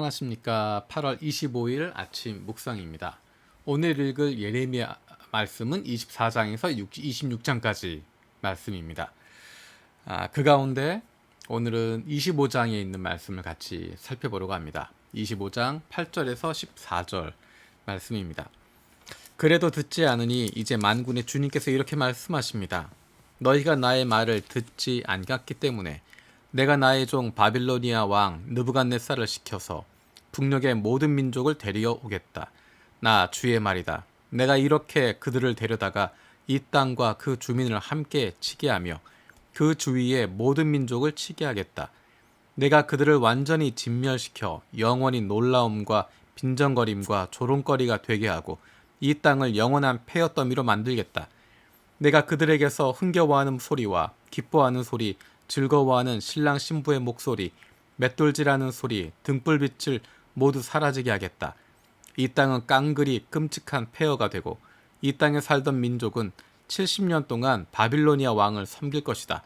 안녕하십니까. 8월 25일 아침 묵상입니다. 오늘 읽을 예레미야 말씀은 24장에서 26장까지 말씀입니다. 그 가운데 오늘은 25장에 있는 말씀을 같이 살펴보려고 합니다. 25장 8절에서 14절 말씀입니다. 그래도 듣지 않으니 이제 만군의 주님께서 이렇게 말씀하십니다. 너희가 나의 말을 듣지 않았기 때문에 내가 나의 종 바빌로니아 왕 느부갓네살을 시켜서 북녘의 모든 민족을 데리어 오겠다. 나 주의 말이다. 내가 이렇게 그들을 데려다가 이 땅과 그 주민을 함께 치게 하며 그 주위의 모든 민족을 치게 하겠다. 내가 그들을 완전히 진멸시켜 영원히 놀라움과 빈정거림과 조롱거리가 되게 하고 이 땅을 영원한 폐허더미로 만들겠다. 내가 그들에게서 흥겨워하는 소리와 기뻐하는 소리, 즐거워하는 신랑 신부의 목소리, 맷돌질하는 소리, 등불빛을 모두 사라지게 하겠다. 이 땅은 깡그리 끔찍한 폐허가 되고 이 땅에 살던 민족은 70년 동안 바빌로니아 왕을 섬길 것이다.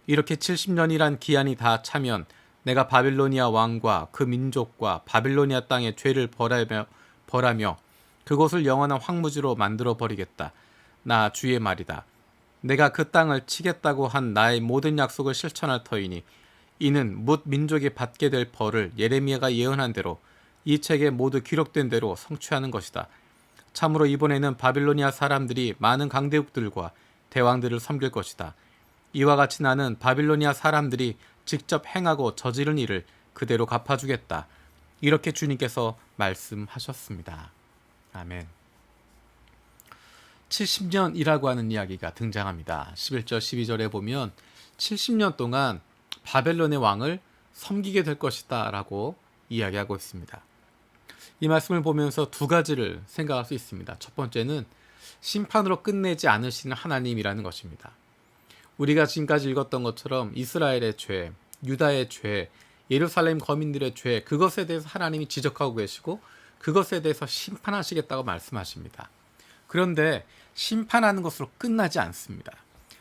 이렇게 70년이란 기한이 다 차면 내가 바빌로니아 왕과 그 민족과 바빌로니아 땅의 죄를 벌하며 그곳을 영원한 황무지로 만들어 버리겠다. 나 주의 말이다. 내가 그 땅을 치겠다고 한 나의 모든 약속을 실천할 터이니 이는 뭇 민족이 받게 될 벌을 예레미야가 예언한 대로 이 책에 모두 기록된 대로 성취하는 것이다. 참으로 이번에는 바빌로니아 사람들이 많은 강대국들과 대왕들을 섬길 것이다. 이와 같이 나는 바빌로니아 사람들이 직접 행하고 저지른 일을 그대로 갚아주겠다. 이렇게 주님께서 말씀하셨습니다. 아멘. 70년이라고 하는 이야기가 등장합니다. 11절 12절에 보면 70년 동안 바벨론의 왕을 섬기게 될 것이다 라고 이야기하고 있습니다. 이 말씀을 보면서 두 가지를 생각할 수 있습니다. 첫 번째는 심판으로 끝내지 않으시는 하나님이라는 것입니다. 우리가 지금까지 읽었던 것처럼 이스라엘의 죄, 유다의 죄, 예루살렘 거민들의 죄, 그것에 대해서 하나님이 지적하고 계시고 그것에 대해서 심판하시겠다고 말씀하십니다. 그런데 심판하는 것으로 끝나지 않습니다.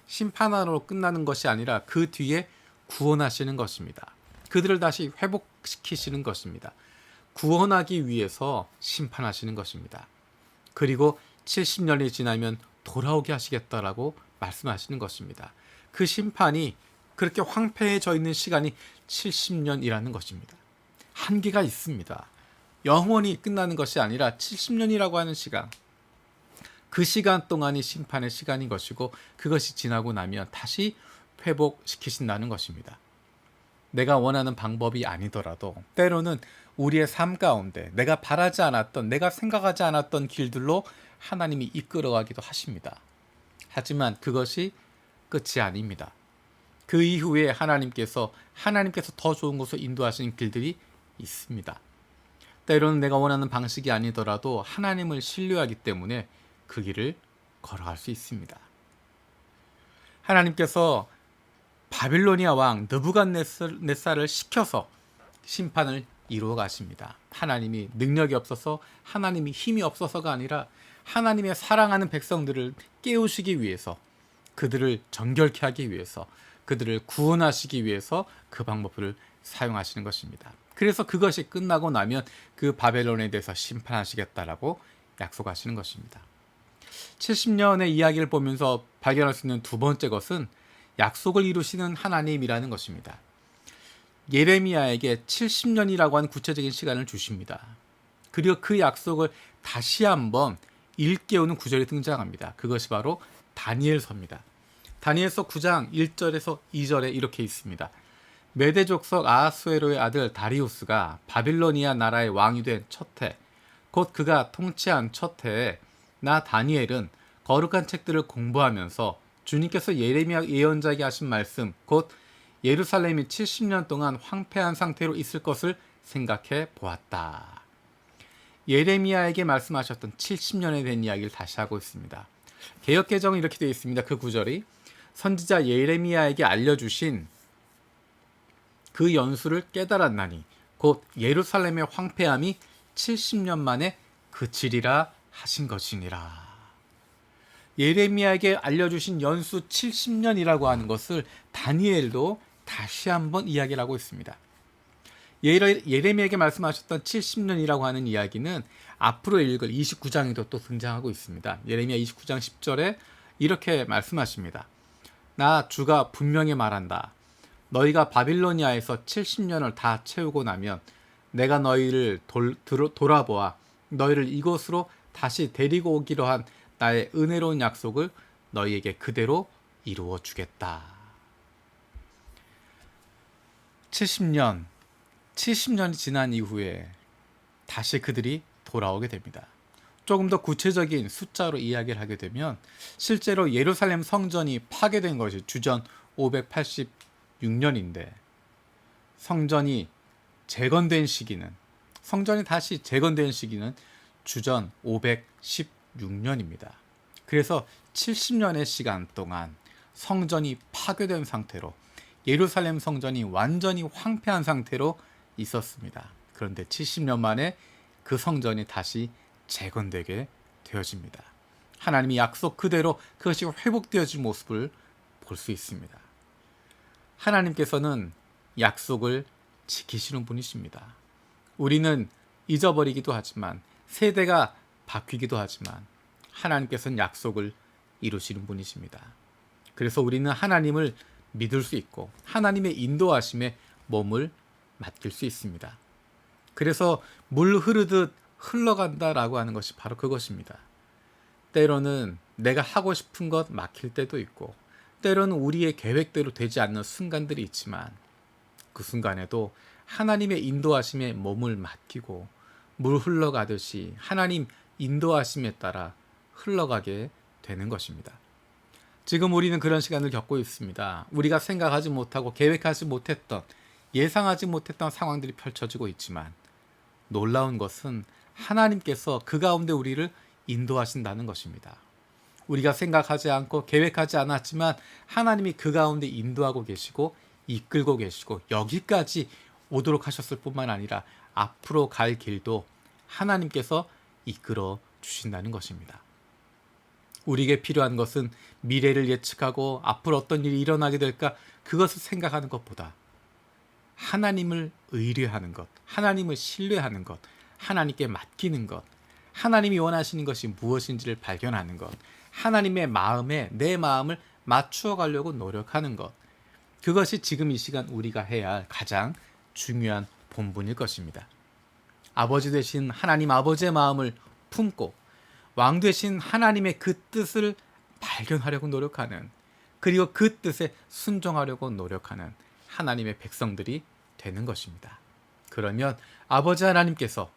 심판으로 끝나는 것이 아니라 그 뒤에 구원하시는 것입니다. 그들을 다시 회복시키시는 것입니다. 구원하기 위해서 심판하시는 것입니다. 그리고 70년이 지나면 돌아오게 하시겠다라고 말씀하시는 것입니다. 그 심판이 그렇게 황폐해져 있는 시간이 70년이라는 것입니다. 한계가 있습니다. 영원히 끝나는 것이 아니라 70년이라고 하는 시간, 그 시간 동안이 심판의 시간인 것이고 그것이 지나고 나면 다시 회복시키신다는 것입니다. 내가 원하는 방법이 아니더라도 때로는 우리의 삶 가운데 내가 바라지 않았던, 내가 생각하지 않았던 길들로 하나님이 이끌어가기도 하십니다. 하지만 그것이 끝이 아닙니다. 그 이후에 하나님께서 더 좋은 곳으로 인도하시는 길들이 있습니다. 때로는 내가 원하는 방식이 아니더라도 하나님을 신뢰하기 때문에 그 길을 걸어갈 수 있습니다. 하나님께서 바빌로니아 왕 느부갓네살을 시켜서 심판을 이루어 가십니다. 하나님이 능력이 없어서, 하나님이 힘이 없어서가 아니라 하나님의 사랑하는 백성들을 깨우시기 위해서, 그들을 정결케 하기 위해서, 그들을 구원하시기 위해서 그 방법을 사용하시는 것입니다. 그래서 그것이 끝나고 나면 그 바벨론에 대해서 심판하시겠다라고 약속하시는 것입니다. 70년의 이야기를 보면서 발견할 수 있는 두 번째 것은 약속을 이루시는 하나님이라는 것입니다. 예레미야에게 70년이라고 하는 구체적인 시간을 주십니다. 그리고 그 약속을 다시 한번 일깨우는 구절이 등장합니다. 그것이 바로 다니엘서입니다. 다니엘서 9장 1절에서 2절에 이렇게 있습니다. 메대 족속 아하수에로의 아들 다리우스가 바빌로니아 나라의 왕이 된 첫 해, 곧 그가 통치한 첫 해에 나 다니엘은 거룩한 책들을 공부하면서 주님께서 예레미야 예언자에게 하신 말씀, 곧 예루살렘이 70년 동안 황폐한 상태로 있을 것을 생각해 보았다. 예레미야에게 말씀하셨던 70년에 대한 이야기를 다시 하고 있습니다. 개역개정은 이렇게 되어 있습니다. 그 구절이 선지자 예레미야에게 알려주신 그 연수를 깨달았나니 곧 예루살렘의 황폐함이 70년 만에 그치리라 하신 것이니라. 예레미야에게 알려주신 연수 70년이라고 하는 것을 다니엘도 다시 한번 이야기를 하고 있습니다. 예레미야에게 말씀하셨던 70년이라고 하는 이야기는 앞으로 읽을 29장에도 또 등장하고 있습니다. 예레미야 29장 10절에 이렇게 말씀하십니다. 나 주가 분명히 말한다. 너희가 바빌로니아에서 70년을 다 채우고 나면 내가 너희를 돌아보아 너희를 이곳으로 다시 데리고 오기로 한 나의 은혜로운 약속을 너희에게 그대로 이루어 주겠다. 70년이 지난 이후에 다시 그들이 돌아오게 됩니다. 조금 더 구체적인 숫자로 이야기를 하게 되면 실제로 예루살렘 성전이 파괴된 것이 주전 586년인데 성전이 다시 재건된 시기는 주전 516년입니다. 그래서 70년의 시간 동안 성전이 파괴된 상태로 예루살렘 성전이 완전히 황폐한 상태로 있었습니다. 그런데 70년 만에 그 성전이 다시 재건되게 되어집니다. 하나님이 약속 그대로 그것이 회복되어진 모습을 볼 수 있습니다. 하나님께서는 약속을 지키시는 분이십니다. 우리는 잊어버리기도 하지만 세대가 바뀌기도 하지만 하나님께서는 약속을 이루시는 분이십니다. 그래서 우리는 하나님을 믿을 수 있고 하나님의 인도하심에 몸을 맡길 수 있습니다. 그래서 물 흐르듯 흘러간다라고 하는 것이 바로 그것입니다. 때로는 내가 하고 싶은 것 막힐 때도 있고 때로는 우리의 계획대로 되지 않는 순간들이 있지만 그 순간에도 하나님의 인도하심에 몸을 맡기고 물 흘러가듯이 하나님 인도하심에 따라 흘러가게 되는 것입니다. 지금 우리는 그런 시간을 겪고 있습니다. 우리가 생각하지 못하고 계획하지 못했던 예상하지 못했던 상황들이 펼쳐지고 있지만 놀라운 것은 하나님께서 그 가운데 우리를 인도하신다는 것입니다. 우리가 생각하지 않고 계획하지 않았지만 하나님이 그 가운데 인도하고 계시고 이끌고 계시고 여기까지 오도록 하셨을 뿐만 아니라 앞으로 갈 길도 하나님께서 이끌어 주신다는 것입니다. 우리에게 필요한 것은 미래를 예측하고 앞으로 어떤 일이 일어나게 될까 그것을 생각하는 것보다 하나님을 의뢰하는 것, 하나님을 신뢰하는 것, 하나님께 맡기는 것, 하나님이 원하시는 것이 무엇인지를 발견하는 것, 하나님의 마음에 내 마음을 맞추어 가려고 노력하는 것, 그것이 지금 이 시간 우리가 해야 할 가장 중요한 본분일 것입니다. 아버지 되신 하나님 아버지의 마음을 품고 왕 되신 하나님의 그 뜻을 발견하려고 노력하는, 그리고 그 뜻에 순종하려고 노력하는 하나님의 백성들이 되는 것입니다. 그러면 아버지 하나님께서,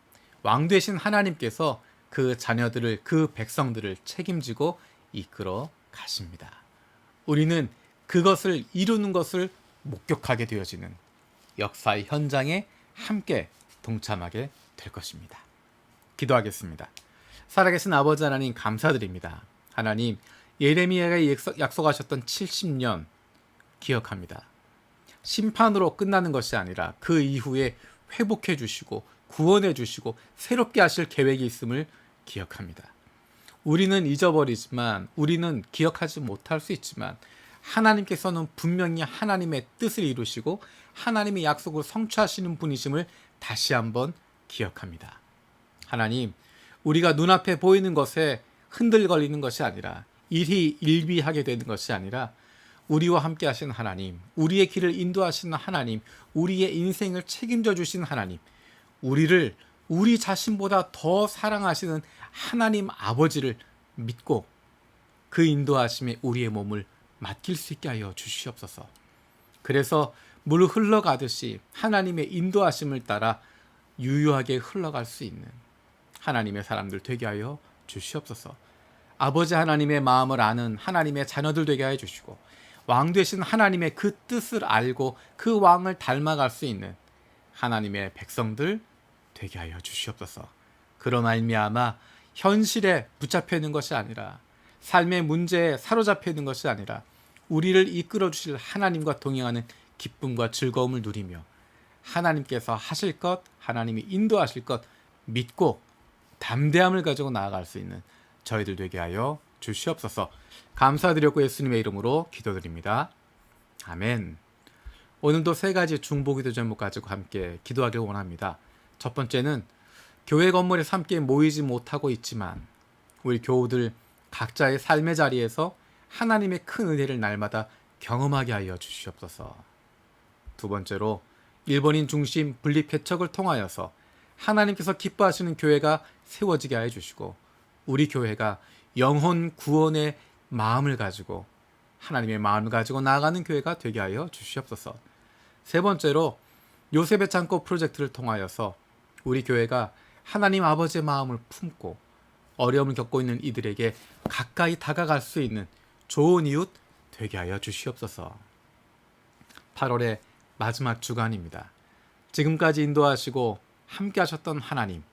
왕 되신 하나님께서 그 자녀들을, 그 백성들을 책임지고 이끌어 가십니다. 우리는 그것을 이루는 것을 목격하게 되어지는 역사의 현장에 함께 동참하게 될 것입니다. 기도하겠습니다. 살아계신 아버지 하나님 감사드립니다. 하나님, 예레미야가 약속하셨던 70년 기억합니다. 심판으로 끝나는 것이 아니라 그 이후에 회복해 주시고 구원해 주시고 새롭게 하실 계획이 있음을 기억합니다. 우리는 잊어버리지만, 우리는 기억하지 못할 수 있지만 하나님께서는 분명히 하나님의 뜻을 이루시고 하나님의 약속을 성취하시는 분이심을 다시 한번 기억합니다. 하나님, 우리가 눈앞에 보이는 것에 흔들거리는 것이 아니라, 일이 일비하게 되는 것이 아니라 우리와 함께 하신 하나님, 우리의 길을 인도하시는 하나님, 우리의 인생을 책임져 주신 하나님, 우리를 우리 자신보다 더 사랑하시는 하나님 아버지를 믿고 그 인도하심에 우리의 몸을 맡길 수 있게 하여 주시옵소서. 그래서 물 흘러가듯이 하나님의 인도하심을 따라 유유하게 흘러갈 수 있는 하나님의 사람들 되게 하여 주시옵소서. 아버지 하나님의 마음을 아는 하나님의 자녀들 되게 하여 주시고, 왕 되신 하나님의 그 뜻을 알고 그 왕을 닮아갈 수 있는 하나님의 백성들 되게 하여 주시옵소서. 그런 말미암아 현실에 붙잡혀 있는 것이 아니라, 삶의 문제에 사로잡혀 있는 것이 아니라 우리를 이끌어 주실 하나님과 동행하는 기쁨과 즐거움을 누리며 하나님께서 하실 것, 하나님이 인도하실 것 믿고 담대함을 가지고 나아갈 수 있는 저희들 되게 하여 주시옵소서. 감사드렸고 예수님의 이름으로 기도드립니다. 아멘. 오늘도 세 가지 중보기도 제목 가지고 함께 기도하길 원합니다. 첫 번째는 교회 건물에서 함께 모이지 못하고 있지만 우리 교우들 각자의 삶의 자리에서 하나님의 큰 은혜를 날마다 경험하게 하여 주시옵소서. 두 번째로 일본인 중심 분립 개척을 통하여서 하나님께서 기뻐하시는 교회가 세워지게 하여 주시고 우리 교회가 영혼 구원의 마음을 가지고 하나님의 마음을 가지고 나아가는 교회가 되게 하여 주시옵소서. 세 번째로 요셉의 창고 프로젝트를 통하여서 우리 교회가 하나님 아버지의 마음을 품고 어려움을 겪고 있는 이들에게 가까이 다가갈 수 있는 좋은 이웃 되게 하여 주시옵소서. 8월의 마지막 주간입니다. 지금까지 인도하시고 함께 하셨던 하나님,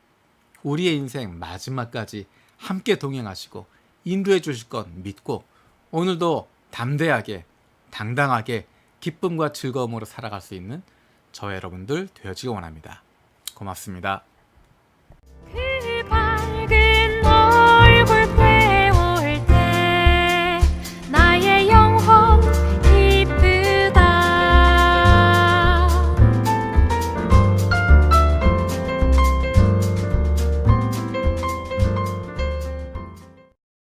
우리의 인생 마지막까지 함께 동행하시고 인도해 주실 것 믿고 오늘도 담대하게 당당하게 기쁨과 즐거움으로 살아갈 수 있는 저 여러분들 되어지기 원합니다. 고맙습니다.